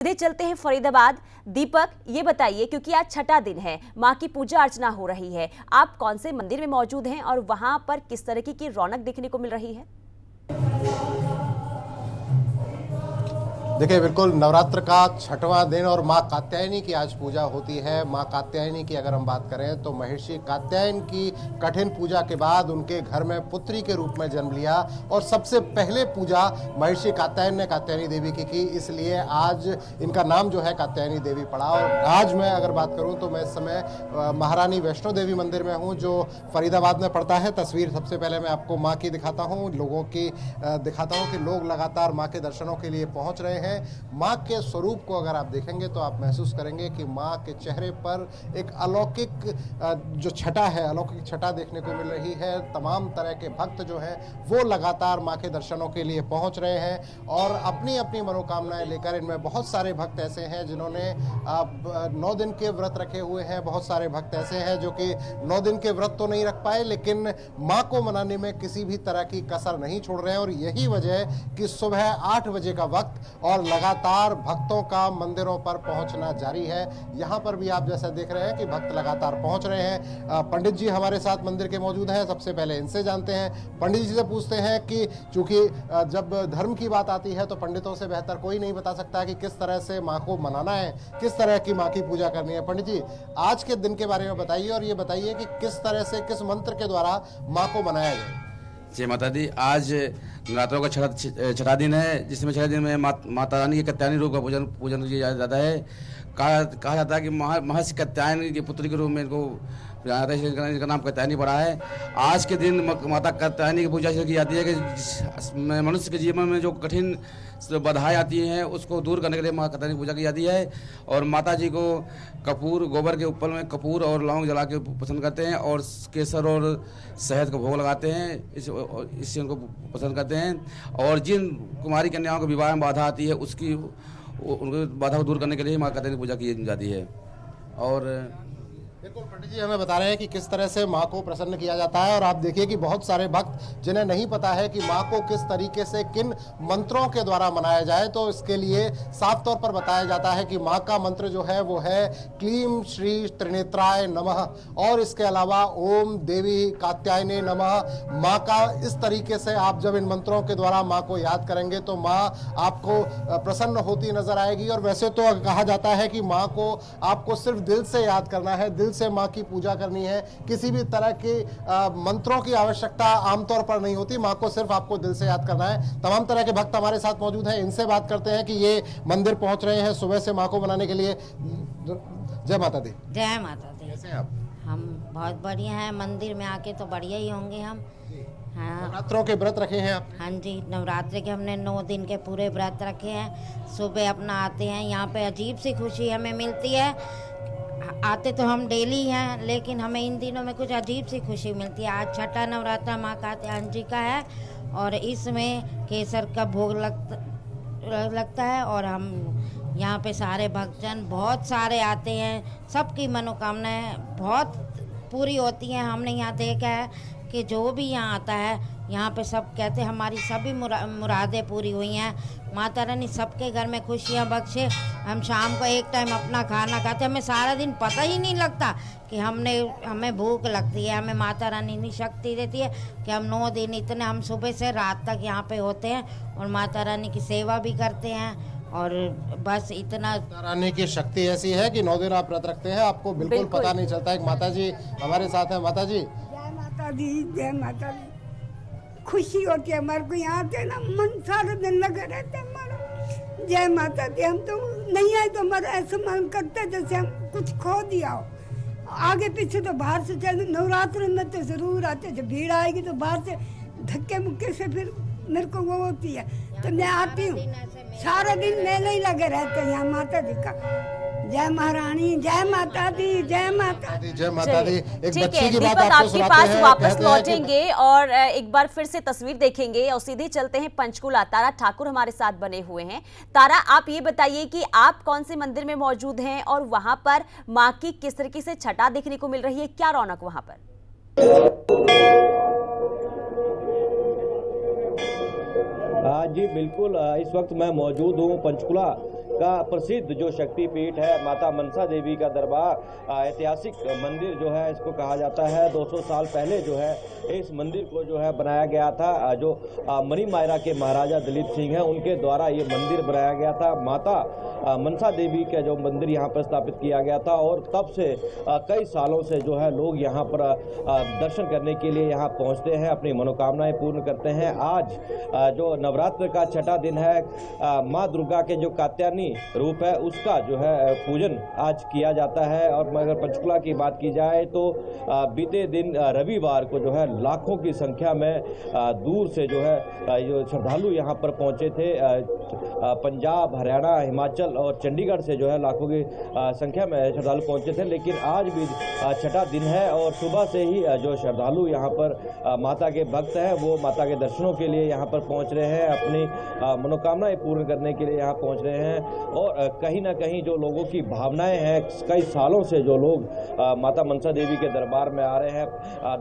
सीधे चलते हैं फरीदाबाद। दीपक, ये बताइए, क्योंकि आज छठा दिन है, मां की पूजा अर्चना हो रही है, आप कौन से मंदिर में मौजूद हैं और वहां पर किस तरह की रौनक देखने को मिल रही है? देखिए, बिल्कुल नवरात्र का छठवां दिन और माँ कात्यायनी की आज पूजा होती है। माँ कात्यायनी की अगर हम बात करें तो महर्षि कात्यायन की कठिन पूजा के बाद उनके घर में पुत्री के रूप में जन्म लिया और सबसे पहले पूजा महर्षि कात्यायन ने कात्यायनी देवी की, इसलिए आज इनका नाम जो है कात्यायनी देवी पड़ा। और आज मैं अगर बात करूँ तो मैं इस समय महारानी वैष्णो देवी मंदिर में हूँ जो फरीदाबाद में पड़ता है। तस्वीर सबसे पहले मैं आपको माँ की दिखाता हूँ, लोगों की दिखाता हूँ कि लोग लगातार माँ के दर्शनों के लिए पहुँच रहे हैं। माँ के स्वरूप को अगर आप देखेंगे तो आप महसूस करेंगे कि माँ के चेहरे पर एक अलौकिक जो छटा है, अलौकिक छटा देखने को मिल रही है। तमाम तरह के भक्त जो हैं वो लगातार माँ के दर्शनों के लिए पहुँच रहे हैं और अपनी अपनी मनोकामनाएं लेकर। इनमें बहुत सारे भक्त ऐसे हैं जिन्होंने 9 दिन के व्रत रखे हुए हैं, बहुत सारे भक्त ऐसे हैं जो कि 9 दिन के व्रत तो नहीं रख पाए लेकिन माँ को मनाने में किसी भी तरह की कसर नहीं छोड़ रहे हैं। और यही वजह है कि सुबह 8 बजे का वक्त और लगातार भक्तों का मंदिरों पर पहुंचना जारी है। यहां पर भी आप जैसा देख रहे हैं कि भक्त लगातार पहुंच रहे हैं। पंडित जी हमारे साथ मंदिर के मौजूद हैं, सबसे पहले इनसे जानते हैं। पंडित जी से पूछते हैं कि चूंकि जब धर्म की बात आती है तो पंडितों से बेहतर कोई नहीं बता सकता कि किस तरह से माँ को मनाना है, किस तरह की माँ की पूजा करनी है। पंडित जी, आज के दिन के बारे में बताइए और ये बताइए कि किस तरह से, किस मंत्र के द्वारा माँ को मनाया जाए। जय माता दी। आज नवरात्रों का छठा दिन है, जिसमें छठे दिन में माता रानी के कात्यायनी रूप का पूजन किया जाता है। कहा जाता है कि महर्षि कात्यायन की पुत्री के रूप में इनको जाना जाता है, इनका नाम कात्यायनी पड़ा है। आज के दिन माता कात्यायनी की पूजा की जाती है कि मनुष्य के जीवन में जो कठिन बाधाएं आती हैं उसको दूर करने के लिए माँ कात्यायनी की पूजा की जाती है। और माता जी को कपूर, गोबर के ऊपर में कपूर और लौंग जला के पसंद करते हैं और केसर और शहद का भोग लगाते हैं, इससे उनको पसंद करते हैं। और जिन कुमारी कन्याओं को विवाह में बाधा आती है उनकी बाधा को दूर करने के लिए माँ कात्यायनी की पूजा की जाती है। और बिल्कुल पंडित जी हमें बता रहे हैं कि किस तरह से माँ को प्रसन्न किया जाता है। और आप देखिए कि बहुत सारे भक्त जिन्हें नहीं पता है कि माँ को किस तरीके से, किन मंत्रों के द्वारा मनाया जाए, तो इसके लिए साफ तौर पर बताया जाता है कि माँ का मंत्र जो है वो है क्लीम श्री त्रिनेत्राय नमः। और इसके अलावा ओम देवी कात्यायने नमः। माँ का इस तरीके से आप जब इन मंत्रों के द्वारा माँ को याद करेंगे तो माँ आपको प्रसन्न होती नजर आएगी। और वैसे तो कहा जाता है कि माँ को आपको सिर्फ दिल से याद करना है, दिल से माँ की पूजा करनी है, किसी भी तरह के मंत्रों की आवश्यकता आमतौर पर नहीं होती, माँ को सिर्फ आपको दिल से याद करना है। तमाम तरह के भक्त हमारे साथ मौजूद हैं, इनसे बात करते हैं कि ये मंदिर पहुंच रहे हैं सुबह से माँ को मनाने के लिए। जय माता दी। जय माता दी। कैसे हैं आप? हम बहुत बढ़िया हैं, मंदिर में आके तो बढ़िया ही होंगे हम। हाँ, नवरात्रों के व्रत रखे हैं आप? हाँ जी, नवरात्रि के हमने 9 दिन के पूरे व्रत रखे हैं। सुबह अपना आते हैं, यहाँ पे अजीब सी खुशी हमें मिलती है। आते तो हम डेली हैं लेकिन हमें इन दिनों में कुछ अजीब सी खुशी मिलती है। आज छठा नवरात्र माँ कात्यायन जी का है और इसमें केसर का भोग लगता है। और हम यहाँ पे सारे भक्तजन बहुत सारे आते हैं, सबकी मनोकामनाएं बहुत पूरी होती हैं। हमने यहाँ देखा है कि जो भी यहाँ आता है यहाँ पे सब कहते हैं हमारी सभी मुरादें पूरी हुई हैं। माता रानी सबके घर में खुशियाँ बख्शे। हम शाम को एक टाइम अपना खाना खाते, हमें सारा दिन पता ही नहीं लगता कि हमें भूख लगती है। हमें माता रानी इतनी शक्ति देती है कि हम 9 दिन इतने, हम सुबह से रात तक यहाँ पे होते हैं और माता रानी की सेवा भी करते हैं। और बस इतना, माता रानी की शक्ति ऐसी है कि 9 दिन आप व्रत रखते हैं, आपको बिल्कुल पता नहीं चलता। एक माता जी हमारे साथ है। माता जी, जय माता दी। जय माता दी। खुशी होती है हमारे को, यहाँ आते ना मन सारा दिन लगे रहते हैं हमारा। जय माता दी। हम तो नहीं आए तो हमारा ऐसा मन करता है जैसे हम कुछ खो दिया हो। आगे पीछे तो बाहर से चल, नवरात्र में तो जरूर आते, जब भीड़ आएगी तो बाहर से धक्के मुक्के से फिर मेरे को वो होती है तो मैं आती हूँ। सारा दिन मेले ही लगे रहते हैं यहाँ माता जी का। जय महारानी, जय माता दी, जय माता दी। जय माता दी। एक ठीक बच्ची है की बात दीपक, आपको आपके सुनाते पास हैं, वापस कहते हैं कि लौटेंगे और एक बार फिर से तस्वीर देखेंगे और सीधे चलते हैं पंचकुला। तारा ठाकुर हमारे साथ बने हुए हैं। तारा, आप ये बताइए कि आप कौन से मंदिर में मौजूद हैं और वहां पर माँ की किस तरीके से छटा देखने को मिल रही है, क्या रौनक वहां पर? जी बिल्कुल, इस वक्त मैं मौजूद हूँ पंचकुला का प्रसिद्ध जो शक्तिपीठ है माता मनसा देवी का दरबार, ऐतिहासिक मंदिर जो है इसको कहा जाता है। 200 साल पहले जो है इस मंदिर को जो है बनाया गया था। जो मनी मायरा के महाराजा दलीप सिंह हैं उनके द्वारा ये मंदिर बनाया गया था। माता मनसा देवी का जो मंदिर यहाँ पर स्थापित किया गया था और तब से कई सालों से जो है लोग यहाँ पर दर्शन करने के लिए यहाँ पहुँचते हैं, अपनी मनोकामनाएं पूर्ण करते हैं। आज जो नवरात्र का छठा दिन है, माँ दुर्गा के जो कात्यायनी रूप है उसका जो है पूजन आज किया जाता है। और अगर पंचकुला की बात की जाए तो बीते दिन रविवार को जो है लाखों की संख्या में दूर से जो है जो श्रद्धालु यहाँ पर पहुँचे थे। पंजाब, हरियाणा, हिमाचल और चंडीगढ़ से जो है लाखों की संख्या में श्रद्धालु पहुँचे थे। लेकिन आज भी छठा दिन है और सुबह से ही जो श्रद्धालु यहाँ पर माता के भक्त हैं वो माता के दर्शनों के लिए यहाँ पर पहुँच रहे हैं, अपनी मनोकामनाएं पूर्ण करने के लिए यहाँ पहुँच रहे हैं। और कहीं ना कहीं जो लोगों की भावनाएं हैं, कई सालों से जो लोग माता मनसा देवी के दरबार में आ रहे हैं,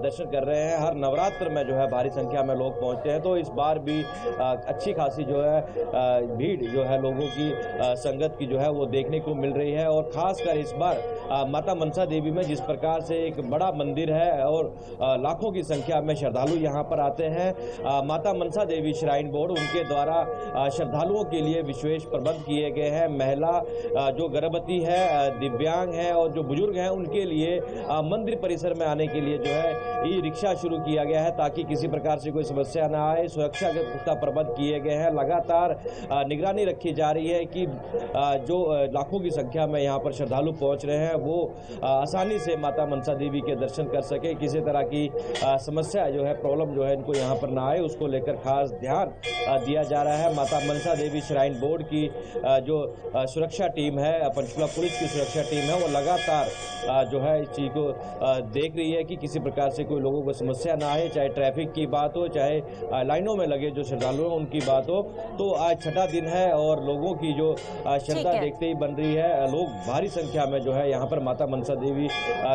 दर्शन कर रहे हैं, हर नवरात्र में जो है भारी संख्या में लोग पहुँचते हैं। तो इस बार भी अच्छी खासी जो है भीड़ जो है लोगों की संगत की जो है वो देखने को मिल रही है। और खासकर इस बार माता मनसा देवी में जिस प्रकार से एक बड़ा मंदिर है और लाखों की संख्या में श्रद्धालु यहाँ पर आते हैं, माता मनसा देवी श्राइन बोर्ड उनके द्वारा श्रद्धालुओं के लिए विशेष प्रबंध किए गए हैं। महिला जो गर्भवती है, दिव्यांग है और जो बुजुर्ग हैं उनके लिए मंदिर परिसर में आने के लिए जो है ई रिक्शा शुरू किया गया है ताकि किसी प्रकार से कोई समस्या न आए। सुरक्षा के पुख्ता प्रबंध किए गए हैं। लगातार निगरानी रखी जा रही है कि जो लाखों की संख्या में यहाँ पर श्रद्धालु पहुँच रहे हैं वो आसानी से माता मनसा देवी के दर्शन कर सके, किसी तरह की समस्या जो है, प्रॉब्लम जो है इनको यहाँ पर ना आए, उसको लेकर खास ध्यान दिया जा रहा है। माता मनसा देवी श्राइन बोर्ड की जो सुरक्षा टीम है, पंचकुला पुलिस की सुरक्षा टीम है, वो लगातार जो है इस चीज़ को देख रही है कि किसी प्रकार से कोई लोगों को समस्या ना आए, चाहे ट्रैफिक की बात हो, चाहे लाइनों में लगे जो श्रद्धालु हैं उनकी बात हो। तो आज छठा दिन है और लोगों की जो श्रद्धा देखते ही बन रही है। लोग भारी संख्या में जो है यहाँ पर माता मनसा देवी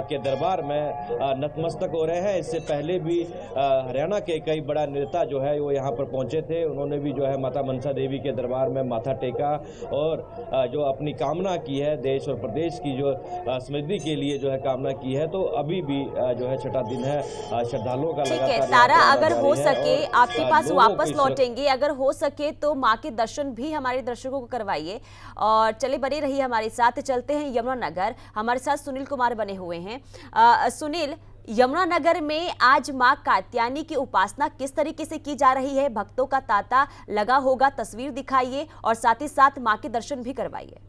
के दरबार में नतमस्तक हो रहे हैं। इससे पहले भी हरियाणा के कई बड़ा नेता जो है वो यहाँ पर पहुँचे थे, उन्होंने भी जो है माता मनसा देवी के दरबार में माथा टेका और जो अपनी कामना की है देश और प्रदेश की जो समृद्धि के लिए जो है कामना की है। तो अभी भी जो है छठा दिन है, श्रद्धालुओं का लगातार तारा, अगर हो सके आपके पास वापस लौटेंगे, अगर हो सके तो माँ के दर्शन भी हमारे दर्शकों को करवाइए। और चले बने रहिए हमारे साथ। चलते हैं यमुनानगर, हमारे साथ सुनील कुमार बने हुए हैं। सुनील, यमुनानगर में आज मां कात्यायनी की उपासना किस तरीके से की जा रही है? भक्तों का तांता लगा होगा, तस्वीर दिखाइए और साथ ही साथ मां के दर्शन भी करवाइए।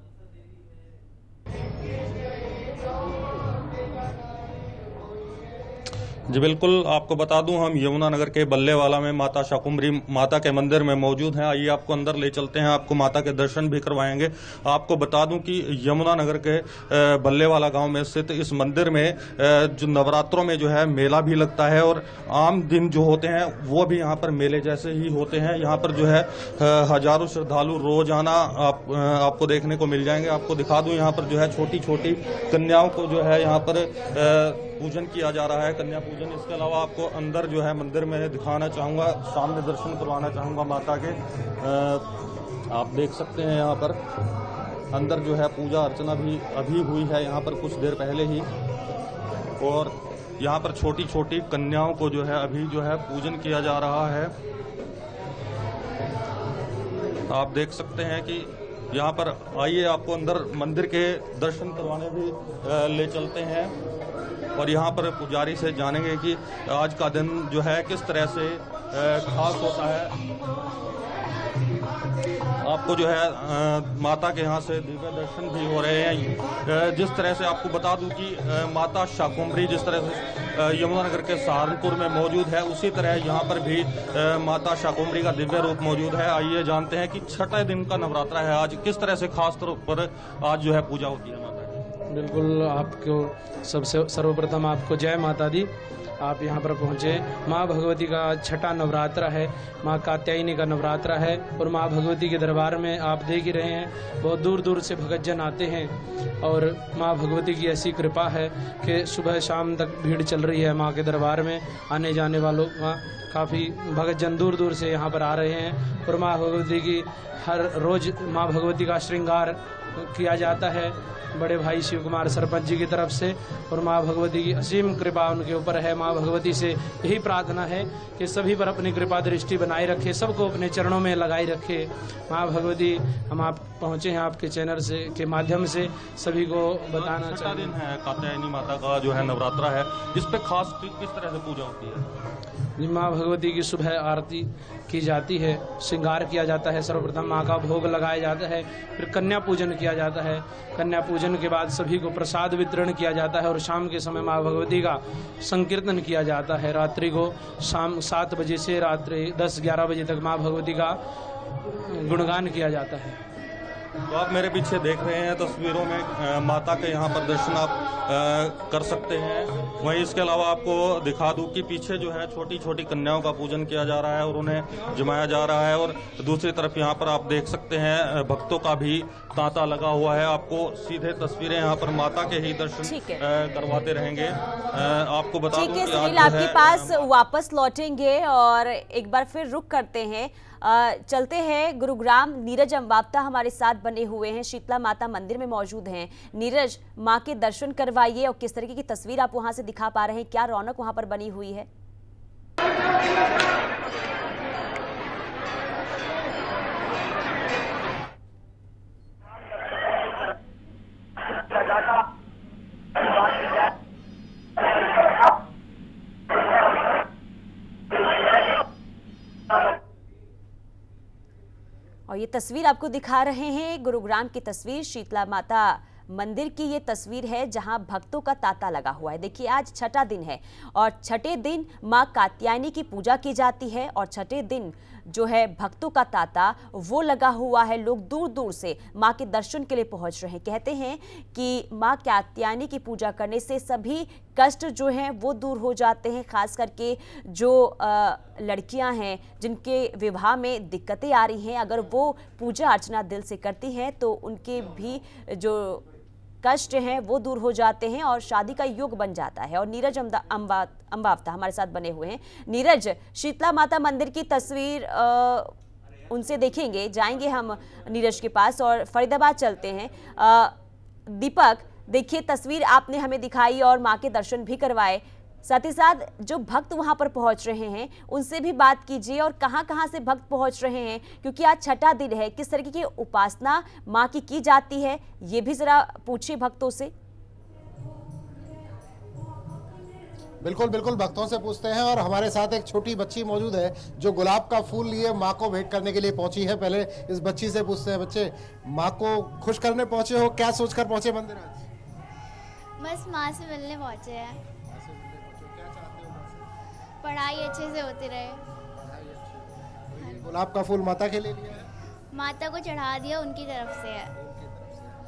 जी बिल्कुल, आपको बता दूं हम यमुनानगर के बल्लेवाला में माता शाकुंभरी माता के मंदिर में मौजूद हैं। आइए आपको अंदर ले चलते हैं, आपको माता के दर्शन भी करवाएंगे। आपको बता दूं कि यमुनानगर के बल्लेवाला गांव में स्थित इस मंदिर में जो नवरात्रों में जो है मेला भी लगता है और आम दिन जो होते हैं वो भी यहाँ पर मेले जैसे ही होते हैं। यहाँ पर जो है हजारों श्रद्धालु रोजाना आपको देखने को मिल जाएंगे। आपको दिखा दूं यहाँ पर जो है छोटी छोटी कन्याओं को जो है यहाँ पर पूजन किया जा रहा है, कन्या पूजन। इसके अलावा आपको अंदर जो है मंदिर में दिखाना चाहूँगा, सामने दर्शन करवाना चाहूँगा माता के। आप देख सकते हैं यहाँ पर अंदर जो है पूजा अर्चना भी अभी हुई है यहाँ पर कुछ देर पहले ही। और यहाँ पर छोटी छोटी कन्याओं को जो है अभी जो है पूजन किया जा रहा है। आप देख सकते हैं कि यहाँ पर आइए आपको अंदर मंदिर के दर्शन करवाने भी ले चलते हैं और यहाँ पर पुजारी से जानेंगे कि आज का दिन जो है किस तरह से खास होता है। आपको जो है माता के यहाँ से दिव्य दर्शन भी हो रहे हैं। जिस तरह से आपको बता दूं कि माता शाकुंभरी जिस तरह से यमुनानगर के सहारनपुर में मौजूद है, उसी तरह यहाँ पर भी माता शाकुंभरी का दिव्य रूप मौजूद है। आइए जानते हैं कि छठे दिन का नवरात्रा है आज, किस तरह से खास तौर पर आज जो है पूजा होती है माता की। बिल्कुल आपको सबसे सर्वप्रथम आपको जय माता दी। आप यहाँ पर पहुँचे। माँ भगवती का छठा नवरात्र है, माँ कात्यायनी का नवरात्र है और माँ भगवती के दरबार में आप देख ही रहे हैं बहुत दूर दूर से भक्तजन आते हैं और माँ भगवती की ऐसी कृपा है कि सुबह शाम तक भीड़ चल रही है माँ के दरबार में। आने जाने वालों का काफ़ी भक्तजन दूर दूर से यहाँ पर आ रहे हैं और माँ भगवती की हर रोज़ माँ भगवती का श्रृंगार किया जाता है बड़े भाई शिव कुमार सरपंच जी की तरफ से और माँ भगवती की असीम कृपा उनके ऊपर है। माँ भगवती से यही प्रार्थना है कि सभी पर अपनी कृपा दृष्टि बनाए रखे, सबको अपने चरणों में लगाए रखे। माँ भगवती हम आप पहुँचे हैं आपके चैनल से के माध्यम से सभी को बताना छठा चाहिए। दिन है कात्यायनी माता का जो है नवरात्रा है, इस पे खास किस तरह से पूजा होती है? माँ भगवती की सुबह आरती की जाती है, श्रृंगार किया जाता है, सर्वप्रथम माँ का भोग लगाया जाता है, फिर कन्या पूजन किया जाता है। कन्या पूजन के बाद सभी को प्रसाद वितरण किया जाता है और शाम के समय माँ भगवती का संकीर्तन किया जाता है। रात्रि को शाम 7 बजे से रात्रि 10-11 बजे तक माँ भगवती का गुणगान किया जाता है। तो आप मेरे पीछे देख रहे हैं तस्वीरों में माता के यहाँ पर दर्शन आप कर सकते हैं। वहीं इसके अलावा आपको दिखा दूं कि पीछे जो है छोटी छोटी कन्याओं का पूजन किया जा रहा है और उन्हें जमाया जा रहा है और दूसरी तरफ यहाँ पर आप देख सकते हैं भक्तों का भी तांता लगा हुआ है। आपको सीधे तस्वीरें यहाँ पर माता के ही दर्शन करवाते रहेंगे। आपको बता दूं कि सुनील आपके पास वापस लौटेंगे और एक बार फिर रुक करते हैं। चलते हैं गुरुग्राम। नीरज अम्बावता हमारे साथ बने हुए हैं, शीतला माता मंदिर में मौजूद हैं। नीरज, मां के दर्शन करवाइए और किस तरीके की तस्वीर आप वहां से दिखा पा रहे हैं, क्या रौनक वहां पर बनी हुई है? और ये तस्वीर आपको दिखा रहे हैं गुरुग्राम की तस्वीर, शीतला माता मंदिर की ये तस्वीर है जहां भक्तों का तांता लगा हुआ है। देखिए आज छठा दिन है और छठे दिन मां कात्यायनी की पूजा की जाती है और छठे दिन जो है भक्तों का तांता वो लगा हुआ है। लोग दूर दूर से मां के दर्शन के लिए पहुंच रहे हैं। कहते हैं कि मां कात्यायनी की पूजा करने से सभी कष्ट जो हैं वो दूर हो जाते हैं। खास करके जो लड़कियां हैं जिनके विवाह में दिक्कतें आ रही हैं, अगर वो पूजा अर्चना दिल से करती हैं तो उनके भी जो कष्ट हैं वो दूर हो जाते हैं और शादी का योग बन जाता है। और नीरज अम्बावता हमारे साथ बने हुए हैं। नीरज, शीतला माता मंदिर की तस्वीर उनसे देखेंगे, जाएंगे हम नीरज के पास और फरीदाबाद चलते हैं। दीपक, देखिए तस्वीर आपने हमें दिखाई और मां के दर्शन भी करवाए, साथ ही साथ जो भक्त वहां पर पहुंच रहे हैं उनसे भी बात कीजिए और कहां से भक्त पहुंच रहे हैं, क्योंकि आज छठा दिन है। किस तरीके की उपासना मां की जाती है ये भी जरा पूछिए भक्तों से। बिल्कुल बिल्कुल भक्तों से पूछते हैं और हमारे साथ एक छोटी बच्ची मौजूद है जो गुलाब का फूल लिए माँ को भेंट करने के लिए पहुंची है। पहले इस बच्ची से पूछते हैं, बच्चे माँ को खुश करने पहुंचे हो, क्या सोचकर पहुंचे मंदिर आज? बस माँ से मिलने पहुंचे हैं। पढ़ाई अच्छे से होती रहे। गुलाब का फूल माता के लिए लिया है? माता को चढ़ा दिया, उनकी तरफ से है।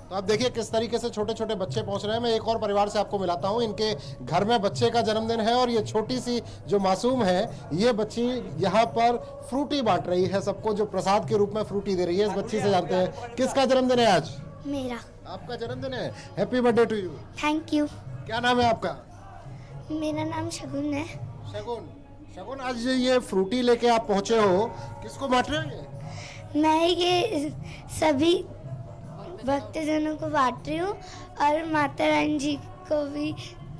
तो आप देखिए किस तरीके से छोटे छोटे बच्चे पहुंच रहे हैं। मैं एक और परिवार से आपको मिलाता हूं। इनके घर में बच्चे का जन्मदिन है और ये छोटी सी जो मासूम है ये बच्ची यहाँ पर फ्रूटी बांट रही है सबको, जो प्रसाद के रूप में फ्रूटी दे रही है। इस बच्ची से जानते हैं किसका जन्मदिन है आज? मेरा। आपका जन्मदिन है, happy birthday to you. Thank you. क्या नाम है आपका? मेरा नाम शगुन है। शगुन, आज ये फ्रूटी लेके आप पहुंचे हो, किसको बांट रहे हो? मैं ये सभी भक्तजनों को बांट रही हूँ और माता रानी जी को भी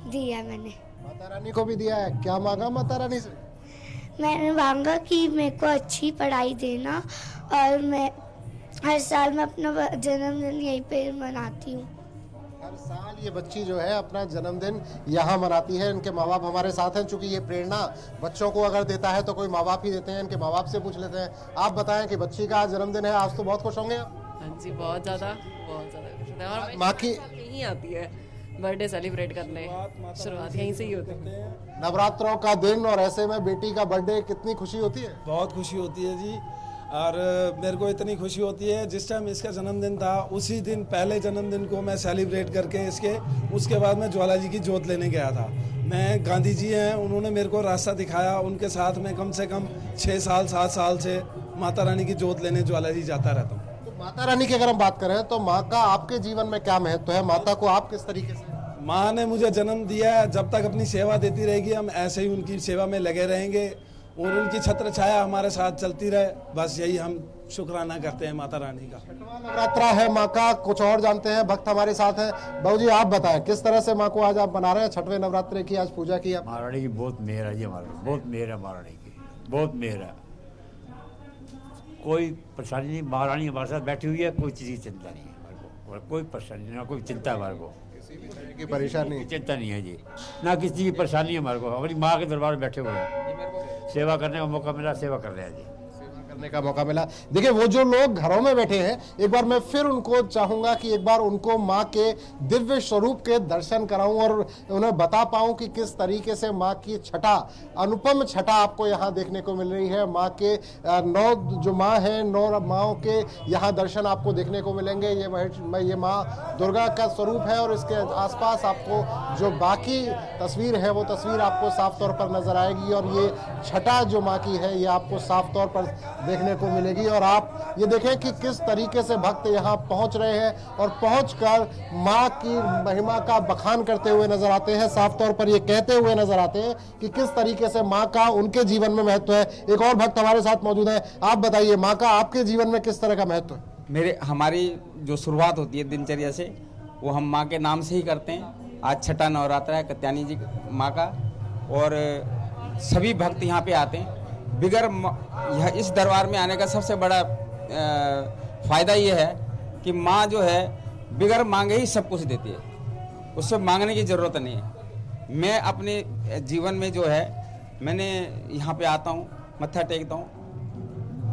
दिया मैंने। माता रानी को भी दिया है? क्या मांगा माता रानी से? मैंने मांगा कि मेरे को अच्छी पढ़ाई देना और मैं हर साल मैं अपना जन्मदिन यहीं पे मनाती हूँ। हर साल ये बच्ची जो है अपना जन्मदिन यहाँ मनाती है। इनके माँ बाप हमारे साथ हैं। चूंकि ये प्रेरणा बच्चों को अगर देता है तो कोई माँ बाप ही देते हैं। इनके माँ बाप से पूछ लेते हैं। आप बताएं कि बच्ची का आज जन्मदिन है, आज तो बहुत खुश होंगे आप? हाँ जी, बहुत ज़्यादा खुश होते हैं। और माँ की यहीं आती है बर्थडे सेलिब्रेट करने, शुरुआत यहीं से ही होती है। नवरात्रों का दिन और ऐसे में बेटी का बर्थडे, कितनी खुशी होती है? बहुत खुशी होती है जी। और मेरे को इतनी खुशी होती है, जिस टाइम इसका जन्मदिन था उसी दिन पहले जन्मदिन को मैं सेलिब्रेट करके उसके बाद मैं ज्वाला जी की जोत लेने गया था। मैं गांधी जी हैं, उन्होंने मेरे को रास्ता दिखाया, उनके साथ मैं कम से कम 6 साल 7 साल से माता रानी की जोत लेने ज्वाला जी जाता रहता हूँ। तो माता रानी की अगर हम बात करें तो माँ का आपके जीवन में क्या महत्व है? माता को आप किस तरीके से? माँ ने मुझे जन्म दिया है, जब तक अपनी सेवा देती रहेगी हम ऐसे ही उनकी सेवा में लगे रहेंगे और उनकी छत्र छाया हमारे साथ चलती रहे, बस यही हम शुक्राना करते हैं माता रानी का। नवरात्रा है माँ का, कुछ और जानते हैं, भक्त हमारे साथ हैं। बाबू जी आप बताएं किस तरह से माँ को आज आप मना रहे हैं? 6वें नवरात्रे की आज पूजा की। महारानी की बहुत मेहर है जी, हमारा बहुत मेहर है, महारानी की बहुत मेहर है, कोई परेशानी नहीं। महारानी हमारे साथ बैठी हुई है, कोई चीज़ की चिंता नहीं है हमारे को, और कोई परेशानी नहीं, कोई चिंता है हमारे को, की परेशानी चिंता नहीं है जी, ना किसी की परेशानी है हमारे को। हमारी माँ के दरबार में बैठे हुए हैं, सेवा करने का मौका मिला, सेवा कर रहे हैं जी, करने का मौका मिला। देखिए वो जो लोग घरों में बैठे हैं, एक बार मैं फिर उनको चाहूंगा कि एक बार उनको माँ के दिव्य स्वरूप के दर्शन कराऊं और उन्हें बता पाऊं कि किस तरीके से माँ की छटा, अनुपम छटा आपको यहाँ देखने को मिल रही है। माँ के 9 जो माँ है, 9 माँओं के यहाँ दर्शन आपको देखने को मिलेंगे। ये माँ दुर्गा का स्वरूप है और इसके आसपास आपको जो बाकी तस्वीर है वो तस्वीर आपको साफ तौर पर नजर आएगी और ये छटा जो माँ की है ये आपको साफ तौर पर देखने को मिलेगी। और आप ये देखें कि किस तरीके से भक्त यहाँ पहुंच रहे हैं और पहुंचकर माँ की महिमा का बखान करते हुए नजर आते हैं, साफ तौर पर ये कहते हुए नजर आते हैं कि किस तरीके से माँ का उनके जीवन में महत्व है। एक और भक्त हमारे साथ मौजूद है, आप बताइए माँ का आपके जीवन में किस तरह का महत्व है? हमारी जो शुरुआत होती है दिनचर्या से वो हम माँ के नाम से ही करते हैं। आज छठा नवरात्रा है कात्यायनी जी माँ का और सभी भक्त यहाँ पे आते हैं। बिगर इस दरबार में आने का सबसे बड़ा फायदा ये है कि माँ जो है बिगर मांगे ही सब कुछ देती है, उससे मांगने की जरूरत नहीं है। मैं अपने जीवन में जो है मैंने यहाँ पे आता हूँ, मत्था टेकता हूँ,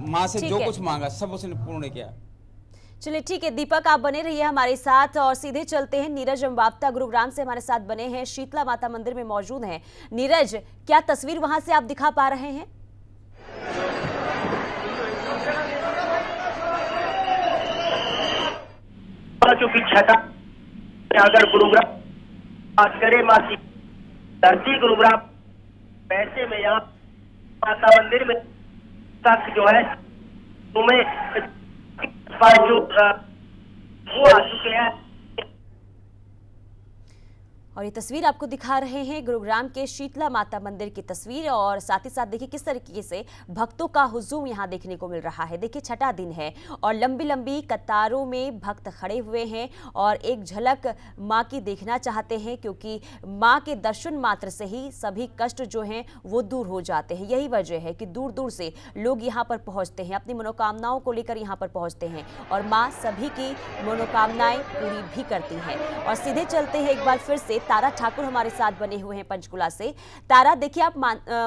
माँ से जो कुछ मांगा सब उसने पूर्ण किया। चलिए ठीक है दीपक, आप बने रहिए हमारे साथ और सीधे चलते हैं। नीरज अम्बावता गुरुग्राम से हमारे साथ बने हैं, शीतला माता मंदिर में मौजूद हैं। नीरज, क्या तस्वीर वहां से आप दिखा पा रहे हैं? चूंकि छठा अगर गुरुग्राम बात करें माँ की धरती गुरुग्राम, वैसे में यहाँ माता मंदिर में तक जो है तुम्हें जो वो आ चुके हैं। और ये तस्वीर आपको दिखा रहे हैं गुरुग्राम के शीतला माता मंदिर की तस्वीर और साथ ही साथ देखिए किस तरीके से भक्तों का हुजूम यहाँ देखने को मिल रहा है। देखिए छठा दिन है और लंबी लंबी कतारों में भक्त खड़े हुए हैं और एक झलक माँ की देखना चाहते हैं, क्योंकि माँ के दर्शन मात्र से ही सभी कष्ट जो हैं वो दूर हो जाते हैं। यही वजह है कि दूर दूर से लोग यहाँ पर पहुँचते हैं, अपनी मनोकामनाओं को लेकर यहाँ पर पहुँचते हैं और माँ सभी की मनोकामनाएं पूरी भी करती हैं। और सीधे चलते हैं एक बार फिर से, तारा ठाकुर हमारे साथ बने हुए हैं पंचकुला से। तारा, देखिए आप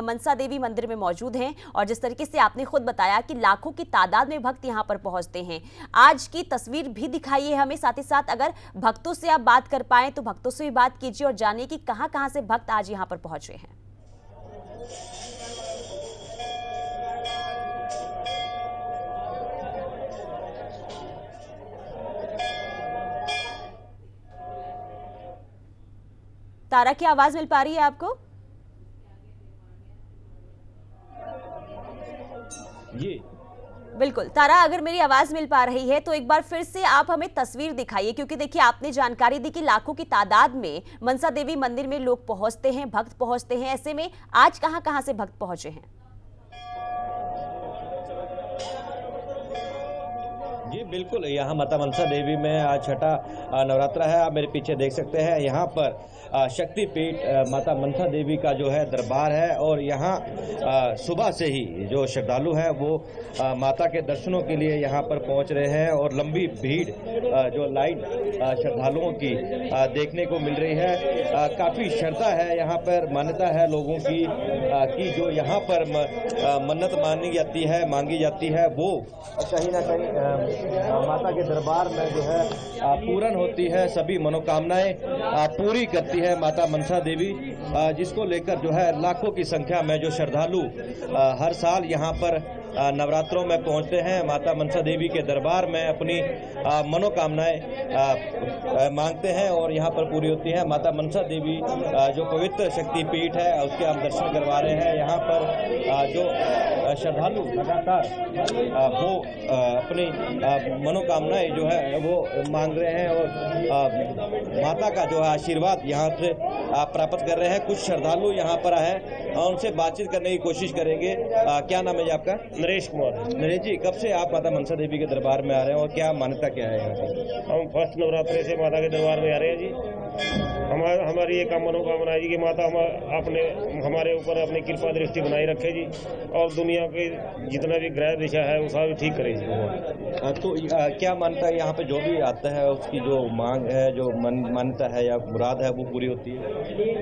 मनसा देवी मंदिर में मौजूद हैं और जिस तरीके से आपने खुद बताया कि लाखों की तादाद में भक्त यहां पर पहुंचते हैं, आज की तस्वीर भी दिखाइए हमें। साथ ही साथ अगर भक्तों से आप बात कर पाएं तो भक्तों से भी बात कीजिए और जानिए कि कहां-कहां से भक्त आज यहां पर पहुंचे हैं। तारा की आवाज मिल पा रही है आपको? जी बिल्कुल तारा, अगर मेरी आवाज मिल पा रही है तो एक बार फिर से आप हमें तस्वीर दिखाइए, क्योंकि देखिए आपने जानकारी दी कि लाखों की तादाद में मनसा देवी मंदिर में लोग पहुंचते हैं, भक्त पहुंचते हैं। ऐसे में आज कहां-कहां से भक्त पहुंचे हैं? जी बिल्कुल, यहाँ माता मनसा देवी में आज छठा नवरात्रा है। आप मेरे पीछे देख सकते हैं, यहाँ पर शक्तिपीठ माता मनसा देवी का जो है दरबार है और यहाँ सुबह से ही जो श्रद्धालु हैं वो माता के दर्शनों के लिए यहाँ पर पहुँच रहे हैं और लंबी भीड़ जो लाइन श्रद्धालुओं की देखने को मिल रही है। काफ़ी श्रद्धा है यहाँ पर, मान्यता है लोगों की कि जो यहाँ पर मन्नत मांगी जाती है वो कहीं ना कहीं माता के दरबार में जो है पूर्ण होती है। सभी मनोकामनाएं पूरी करती है माता मनसा देवी, जिसको लेकर जो है लाखों की संख्या में जो श्रद्धालु हर साल यहाँ पर नवरात्रों में पहुंचते हैं, माता मनसा देवी के दरबार में अपनी मनोकामनाएं मांगते हैं और यहाँ पर पूरी होती है। माता मनसा देवी जो पवित्र शक्तिपीठ है उसके हम दर्शन करवा रहे हैं। यहाँ पर जो श्रद्धालु लगातार वो अपनी मनोकामनाएं जो है वो मांग रहे हैं और माता का जो है आशीर्वाद यहाँ से प्राप्त कर रहे हैं। कुछ श्रद्धालु यहाँ पर आए हैं, उनसे बातचीत करने की कोशिश करेंगे। क्या नाम है जी आपका? नरेश कुमार। नरेश जी, कब से आप माता मनसा देवी के दरबार में आ रहे हैं और क्या मान्यता क्या है यहाँ पर? हम फर्स्ट नवरात्रि से माता के दरबार में आ रहे हैं जी। हमारी एक मनोकामना है जी कि माता हमारे ऊपर अपनी कृपा दृष्टि बनाई रखे जी और दुनिया के जितना भी ग्रह दिशा है वो सब ठीक करे जी। तो क्या मानता है यहाँ पे जो भी आता है उसकी जो मांग है, जो मान्यता है या मुराद है वो पूरी होती है?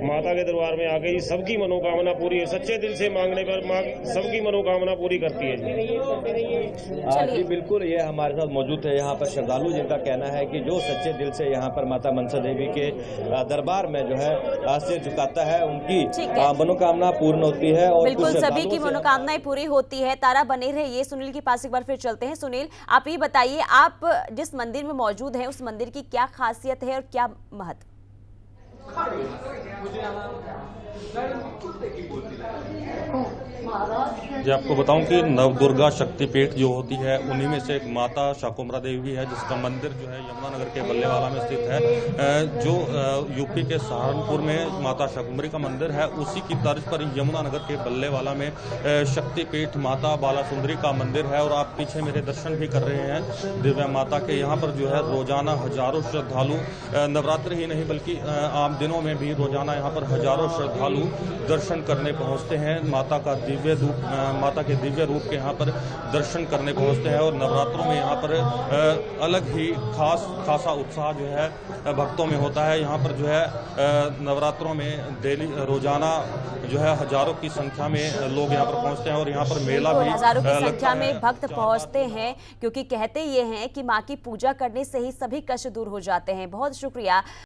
माता के दरबार में आके जी सबकी मनोकामना पूरी है। सच्चे दिल से मांगने पर माँ सबकी मनोकामना पूरी करती है जी। जी बिल्कुल, ये हमारे साथ मौजूद है यहाँ पर श्रद्धालु जिनका कहना है कि जो सच्चे दिल से यहाँ पर माता मनसा देवी के दरबार में जो है सिर झुकाता है उनकी मनोकामना पूर्ण होती है। और बिल्कुल सभी की मनोकामनाएं पूरी होती है। तारा बने रहिए। सुनील के पास एक बार फिर चलते हैं। सुनील, आप ये बताइए, आप जिस मंदिर में मौजूद हैं उस मंदिर की क्या खासियत है और क्या महत्व? जी आपको बताऊं कि नवदुर्गा शक्तिपीठ जो होती है उन्हीं में से एक माता शाकुंभरी देवी है, जिसका मंदिर जो है यमुनानगर के बल्लेवाला में स्थित है। जो यूपी के सहारनपुर में माता शाकुंभरी का मंदिर है, उसी की तर्ज पर यमुनानगर के बल्लेवाला में शक्तिपीठ माता बालासुंदरी का मंदिर है। और आप पीछे मेरे दर्शन भी कर रहे हैं दिव्या माता के। यहाँ पर जो है रोजाना हजारों श्रद्धालु, नवरात्रि ही नहीं बल्कि आम दिनों में भी रोजाना यहाँ पर हजारों श्रद्धालु दर्शन करने पहुँचते हैं। माता के दिव्य रूप के यहाँ पर दर्शन करने पहुँचते हैं। और नवरात्रों में यहाँ पर अलग ही खासा उत्साह जो है भक्तों में होता है। यहाँ पर जो है नवरात्रों में डेली रोजाना जो है हजारों की संख्या में लोग यहाँ पर पहुँचते हैं और यहाँ पर मेला भी हजारों की संख्या में भक्त पहुँचते हैं, क्योंकि कहते ये हैं कि माँ की पूजा करने से ही सभी कष्ट दूर हो जाते हैं। बहुत शुक्रिया।